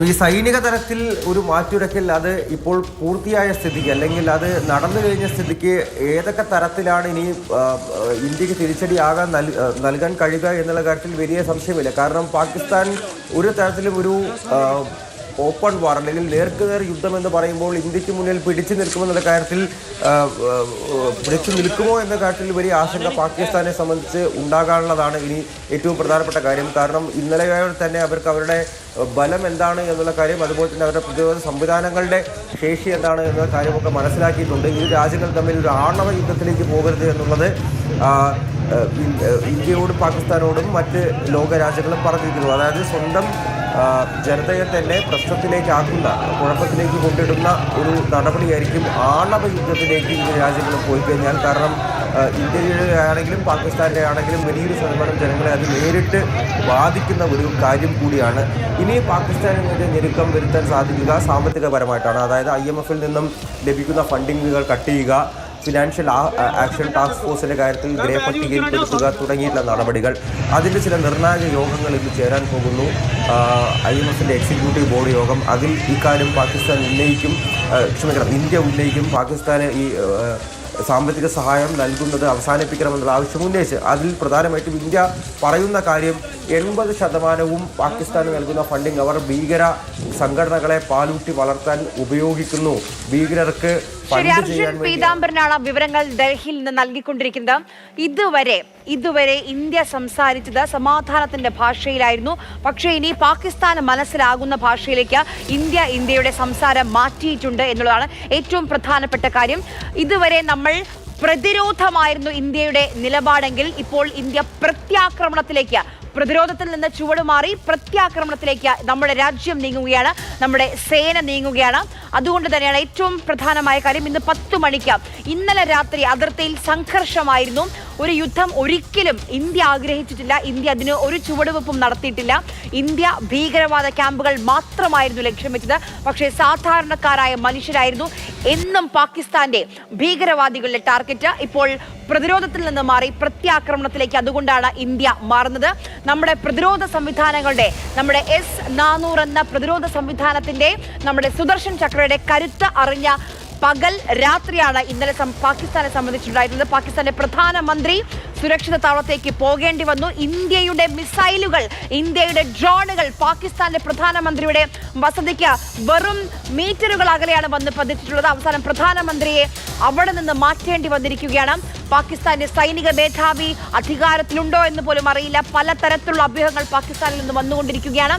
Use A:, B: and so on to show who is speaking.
A: ഈ സൈനിക തലത്തിൽ ഒരു മാറ്റുരയ്ക്കൽ അത് ഇപ്പോൾ പൂർത്തിയായ സ്ഥിതിക്ക് അല്ലെങ്കിൽ അത് നടന്നു കഴിഞ്ഞ സ്ഥിതിക്ക് ഏതൊക്കെ തരത്തിലാണ് ഇനി ഇന്ത്യക്ക് തിരിച്ചടിയാകാൻ നൽകാൻ കഴിയുക എന്നുള്ള കാര്യത്തിൽ വലിയ സംശയമില്ല. കാരണം പാകിസ്ഥാൻ ഒരു തരത്തിലും ഒരു ഓപ്പൺ വാർ അല്ലെങ്കിൽ നേർക്കുനേർ യുദ്ധം എന്ന് പറയുമ്പോൾ ഇന്ത്യക്ക് മുന്നിൽ പിടിച്ചു നിൽക്കുമെന്നുള്ള കാര്യത്തിൽ നിൽക്കുമോ എന്ന കാര്യത്തിൽ വലിയ ആശങ്ക പാകിസ്ഥാനെ സംബന്ധിച്ച് ഉണ്ടാകാനുള്ളതാണ് ഇനി ഏറ്റവും പ്രധാനപ്പെട്ട കാര്യം. കാരണം ഇന്നലെ തന്നെ അവർക്ക് അവരുടെ ബലം എന്താണ് എന്നുള്ള കാര്യം, അതുപോലെ തന്നെ അവരുടെ പ്രതിരോധ സംവിധാനങ്ങളുടെ ശേഷി എന്താണ് എന്നുള്ള കാര്യമൊക്കെ മനസ്സിലാക്കിയിട്ടുണ്ട്. ഇരു രാജ്യങ്ങൾ തമ്മിൽ ഒരു ആണവ യുദ്ധത്തിലേക്ക് പോകരുത് എന്നുള്ളത് ഇന്ത്യയോടും പാകിസ്ഥാനോടും മറ്റ് ലോകരാജ്യങ്ങളും പറഞ്ഞിരിക്കുന്നു. അതായത് സ്വന്തം ജനതയെ തന്നെ പ്രശ്നത്തിലേക്കാക്കുന്ന, കുഴപ്പത്തിലേക്ക് കൊണ്ടിടുന്ന ഒരു നടപടിയായിരിക്കും ആണവ യുദ്ധത്തിലേക്ക് ഇരു രാജ്യങ്ങളും പോയി കഴിഞ്ഞാൽ. കാരണം ഇന്ത്യയുടെ ആണെങ്കിലും പാകിസ്ഥാൻ്റെ ആണെങ്കിലും വലിയൊരു ശതമാനം ജനങ്ങളെ അത് നേരിട്ട് ബാധിക്കുന്ന ഒരു കാര്യം കൂടിയാണ്. ഇനി പാകിസ്ഥാനിനെതിരെ ഞെരുക്കം വരുത്താൻ സാധിക്കുക സാമ്പത്തികപരമായിട്ടാണ്. അതായത് IMF നിന്നും ലഭിക്കുന്ന ഫണ്ടിങ്ങുകൾ കട്ട് ചെയ്യുക, ഫിനാൻഷ്യൽ ആക്ഷൻ ടാസ്ക് ഫോഴ്സിൻ്റെ കാര്യത്തിൽ ഗ്രേ പട്ടികയിൽപ്പെടുത്തുക തുടങ്ങിയിട്ടുള്ള നടപടികൾ. അതിൻ്റെ ചില നിർണായക യോഗങ്ങൾ ഇന്ന് ചേരാൻ പോകുന്നു. IMF എക്സിക്യൂട്ടീവ് ബോർഡ് യോഗം. അതിൽ ഇക്കാര്യം പാകിസ്ഥാൻ ഇന്ത്യ ഉന്നയിക്കും. പാകിസ്ഥാന് ഈ സാമ്പത്തിക സഹായം നൽകുന്നത് അവസാനിപ്പിക്കണമെന്നുള്ള ആവശ്യം ഉന്നയിച്ച് അതിൽ പ്രധാനമായിട്ടും ഇന്ത്യ പറയുന്ന കാര്യം 80% പാകിസ്ഥാന് നൽകുന്ന ഫണ്ടിങ് അവർ ഭീകര സംഘടനകളെ പാലൂട്ടി വളർത്താൻ ഉപയോഗിക്കുന്നു. ഭീകരർക്ക്
B: പീതാംബരനാണ് വിവരങ്ങൾ ഡൽഹിയിൽ നിന്ന് നൽകിക്കൊണ്ടിരിക്കുന്നത്. ഇതുവരെ ഇന്ത്യ സംസാരിച്ചത് സമാധാനത്തിന്റെ ഭാഷയിലായിരുന്നു. പക്ഷേ ഇനി പാകിസ്ഥാന് മനസ്സിലാകുന്ന ഭാഷയിലേക്ക് ഇന്ത്യയുടെ സംസാരം മാറ്റിയിട്ടുണ്ട് എന്നുള്ളതാണ് ഏറ്റവും പ്രധാനപ്പെട്ട കാര്യം. ഇതുവരെ നമ്മൾ പ്രതിരോധമായിരുന്നു ഇന്ത്യയുടെ നിലപാടെങ്കിൽ ഇപ്പോൾ ഇന്ത്യ പ്രത്യാക്രമണത്തിലേക്ക്, പ്രതിരോധത്തിൽ നിന്ന് ചുവടുമാറി പ്രത്യാക്രമണത്തിലേക്ക് നമ്മുടെ രാജ്യം നീങ്ങുകയാണ്, നമ്മുടെ സേന നീങ്ങുകയാണ്. അതുകൊണ്ട് തന്നെയാണ് ഏറ്റവും പ്രധാനമായ കാര്യം ഇന്ന് 10 മണിക്ക് ഇന്നലെ രാത്രി അതിർത്തിയിൽ സംഘർഷമായിരുന്നു. ഒരു യുദ്ധം ഒരിക്കലും ഇന്ത്യ ആഗ്രഹിച്ചിട്ടില്ല. ഇന്ത്യ അതിന് ഒരു ചുവടുവെപ്പും നടത്തിയിട്ടില്ല. ഇന്ത്യ ഭീകരവാദ ക്യാമ്പുകൾ മാത്രമായിരുന്നു ലക്ഷ്യം വെച്ചത്. പക്ഷേ സാധാരണക്കാരായ മനുഷ്യരായിരുന്നു എന്നും പാകിസ്ഥാന്റെ ഭീകരവാദികളുടെ ടാർഗറ്റ്. ഇപ്പോൾ പ്രതിരോധത്തിൽ നിന്ന് മാറി പ്രത്യാക്രമണത്തിലേക്ക് അതുകൊണ്ടാണ് ഇന്ത്യ മാറുന്നത്. നമ്മുടെ പ്രതിരോധ സംവിധാനങ്ങളുടെ, നമ്മുടെ S-400 എന്ന പ്രതിരോധ സംവിധാനത്തിന്റെ, നമ്മുടെ സുദർശൻ ചക്രയുടെ കരുത്ത് അറിഞ്ഞ പകൽ രാത്രിയാണ് ഇന്നലെ പാകിസ്ഥാനെ സംബന്ധിച്ചുണ്ടായിരുന്നത്. പാകിസ്ഥാന്റെ പ്രധാനമന്ത്രി സുരക്ഷിത താവളത്തേക്ക് പോകേണ്ടി വന്നു. ഇന്ത്യയുടെ മിസൈലുകൾ, ഇന്ത്യയുടെ ഡ്രോണുകൾ പാകിസ്ഥാന്റെ പ്രധാനമന്ത്രിയുടെ വസതിക്ക് വെറും മീറ്ററുകൾ അകലെയാണ് വന്ന് പതിച്ചിട്ടുള്ളത്. അവസാനം പ്രധാനമന്ത്രിയെ അവിടെ നിന്ന് മാറ്റേണ്ടി വന്നിരിക്കുകയാണ്. പാകിസ്ഥാന്റെ സൈനിക മേധാവി അധികാരത്തിലുണ്ടോ എന്ന് പോലും അറിയില്ല. പലതരത്തിലുള്ള അഭ്യൂഹങ്ങൾ പാകിസ്ഥാനിൽ നിന്ന് വന്നുകൊണ്ടിരിക്കുകയാണ്.